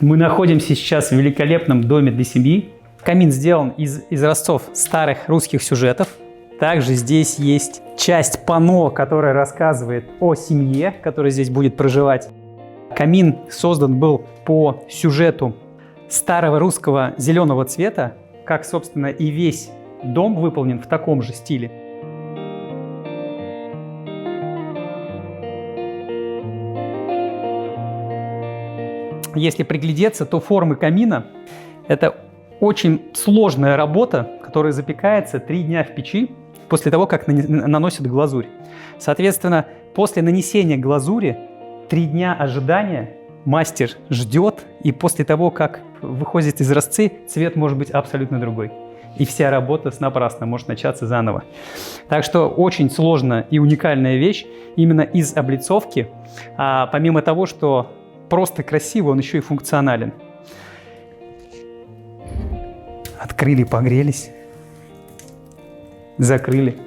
Мы находимся сейчас в великолепном доме для семьи. Камин сделан из изразцов старых русских сюжетов. Также здесь есть часть панно, которая рассказывает о семье, которая здесь будет проживать. Камин создан был по сюжету старого русского зеленого цвета, как, собственно, и весь дом выполнен в таком же стиле. Если приглядеться, то формы камина – это очень сложная работа, которая запекается 3 дня в печи после того, как наносят глазурь. Соответственно, после нанесения глазури 3 дня ожидания мастер ждет, и после того, как выходят изразцы, цвет может быть абсолютно другой. И вся работа напрасно может начаться заново. Так что очень сложная и уникальная вещь именно из облицовки. Помимо того, что просто красиво, он еще и функционален. Открыли, погрелись, закрыли.